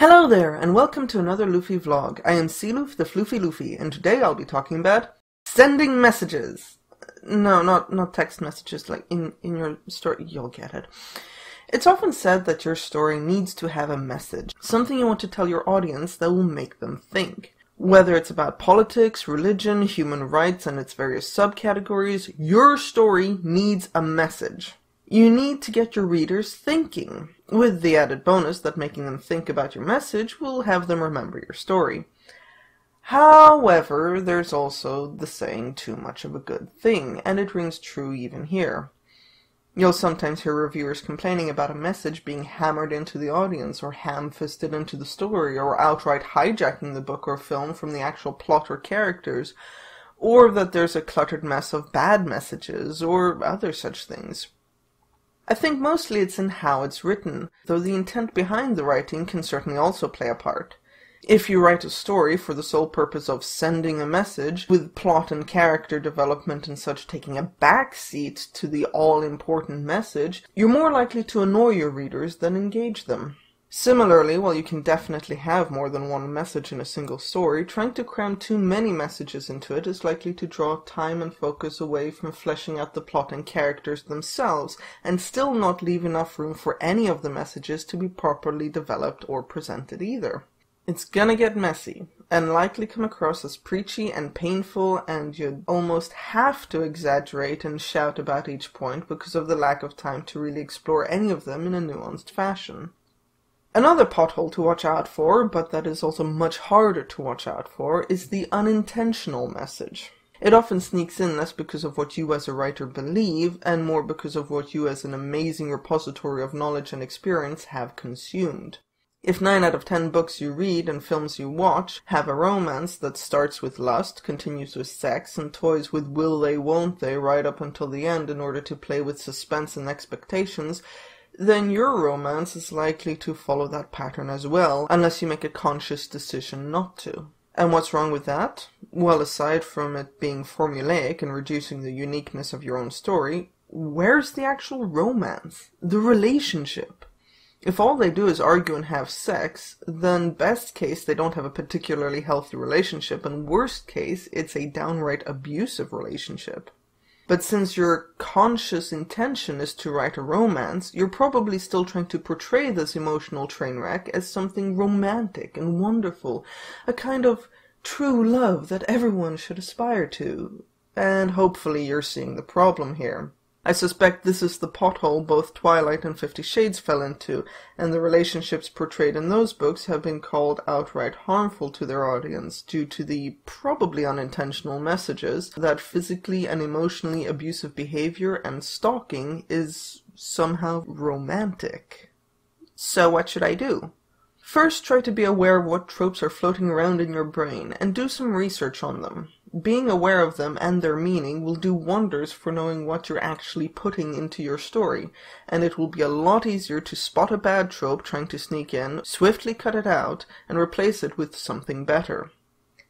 Hello there, and welcome to another Loofy vlog. I am Seleuf, the Floofy Loofy, and today I'll be talking about sending messages. No, not text messages, like in your story. You'll get it. It's often said that your story needs to have a message, something you want to tell your audience that will make them think. Whether it's about politics, religion, human rights, and its various subcategories, your story needs a message. You need to get your readers thinking, with the added bonus that making them think about your message will have them remember your story. However, there's also the saying too much of a good thing, and it rings true even here. You'll sometimes hear reviewers complaining about a message being hammered into the audience, or ham-fisted into the story, or outright hijacking the book or film from the actual plot or characters, or that there's a cluttered mess of bad messages, or other such things. I think mostly it's in how it's written, though the intent behind the writing can certainly also play a part. If you write a story for the sole purpose of sending a message, with plot and character development and such taking a backseat to the all-important message, you're more likely to annoy your readers than engage them. Similarly, while you can definitely have more than one message in a single story, trying to cram too many messages into it is likely to draw time and focus away from fleshing out the plot and characters themselves, and still not leave enough room for any of the messages to be properly developed or presented either. It's gonna get messy, and likely come across as preachy and painful, and you'd almost have to exaggerate and shout about each point because of the lack of time to really explore any of them in a nuanced fashion. Another pothole to watch out for, but that is also much harder to watch out for, is the unintentional message. It often sneaks in less because of what you as a writer believe, and more because of what you as an amazing repository of knowledge and experience have consumed. If 9 out of 10 books you read and films you watch have a romance that starts with lust, continues with sex, and toys with will they won't they right up until the end in order to play with suspense and expectations, then your romance is likely to follow that pattern as well, unless you make a conscious decision not to. And what's wrong with that? Well, aside from it being formulaic and reducing the uniqueness of your own story, where's the actual romance? The relationship? If all they do is argue and have sex, then best case they don't have a particularly healthy relationship, and worst case it's a downright abusive relationship. But since your conscious intention is to write a romance, you're probably still trying to portray this emotional train wreck as something romantic and wonderful, a kind of true love that everyone should aspire to. And hopefully you're seeing the problem here. I suspect this is the pothole both Twilight and 50 Shades fell into, and the relationships portrayed in those books have been called outright harmful to their audience due to the probably unintentional messages that physically and emotionally abusive behavior and stalking is somehow romantic. So what should I do? First, try to be aware of what tropes are floating around in your brain, and do some research on them. Being aware of them and their meaning will do wonders for knowing what you're actually putting into your story, and it will be a lot easier to spot a bad trope trying to sneak in, swiftly cut it out, and replace it with something better.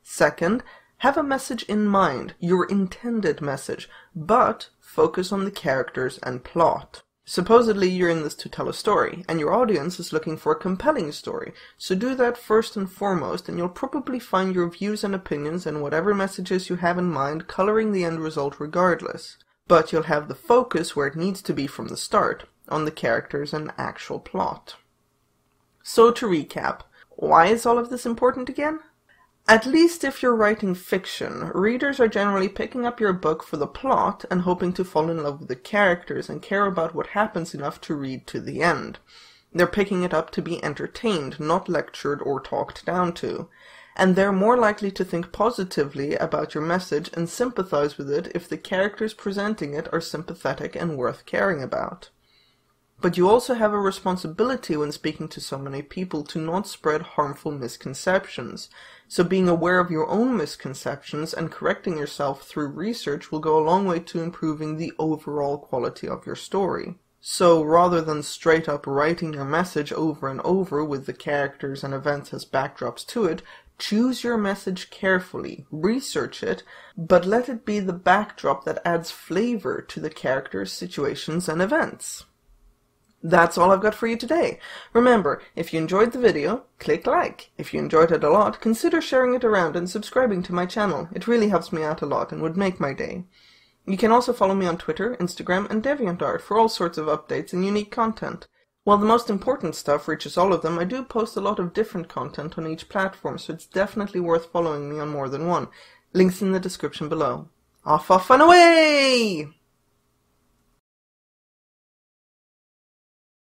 Second, have a message in mind, your intended message, but focus on the characters and plot. Supposedly you're in this to tell a story, and your audience is looking for a compelling story, so do that first and foremost, and you'll probably find your views and opinions and whatever messages you have in mind coloring the end result regardless. But you'll have the focus where it needs to be from the start, on the characters and actual plot. So to recap, why is all of this important again? At least if you're writing fiction, readers are generally picking up your book for the plot and hoping to fall in love with the characters and care about what happens enough to read to the end. They're picking it up to be entertained, not lectured or talked down to. And they're more likely to think positively about your message and sympathize with it if the characters presenting it are sympathetic and worth caring about. But you also have a responsibility when speaking to so many people to not spread harmful misconceptions. So being aware of your own misconceptions and correcting yourself through research will go a long way to improving the overall quality of your story. So rather than straight up writing your message over and over with the characters and events as backdrops to it, choose your message carefully, research it, but let it be the backdrop that adds flavor to the characters, situations, and events. That's all I've got for you today. Remember, if you enjoyed the video, click like. If you enjoyed it a lot, consider sharing it around and subscribing to my channel. It really helps me out a lot and would make my day. You can also follow me on Twitter, Instagram, and DeviantArt for all sorts of updates and unique content. While the most important stuff reaches all of them, I do post a lot of different content on each platform, so it's definitely worth following me on more than one. Links in the description below. Off and away!